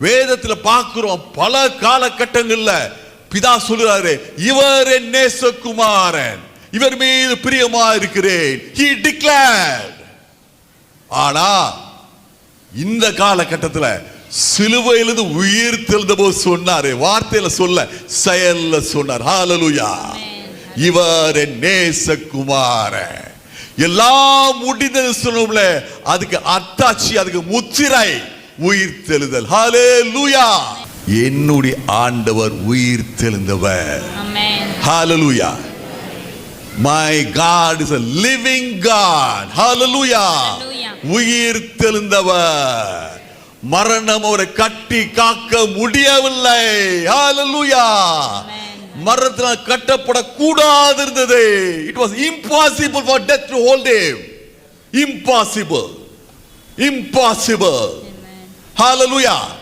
வேதத்துல பார்க்கிறோம், பல காலகட்டங்கள்ல பிதா சொல்றாரு, இவர் என் நேசகுமாரன், இவர் மீது பிரியமா இருக்கிறேன். He declared. ஆனா இந்த காலகட்டத்தில் சிலுவையிலிருந்து உயிர் தெழுந்த போது சொன்னாரு, வார்த்தையில சொல்ல, செயல்ல சொன்னார். ஹalleluya. இவர் என் நேசகுமாரன். எல்லாம் முடிந்தது சொல்லணும்ல, அதுக்கு அத்தாட்சி, அதுக்கு முத்திரை உயிர் தெழுதல். ஹalleluya. என்னுடைய ஆண்டவர் உயிர் தெழுந்தவர். ஹalleluya. My God is a living God. Hallelujah. உயிர் தெழுந்தவர். மரணம் அவரை கட்டி காக்க முடியவில்லை. Hallelujah. மரணத்தினால் கட்டப்படக்கூடாது இருந்தது. It was impossible for death to hold him. Impossible. Hallelujah.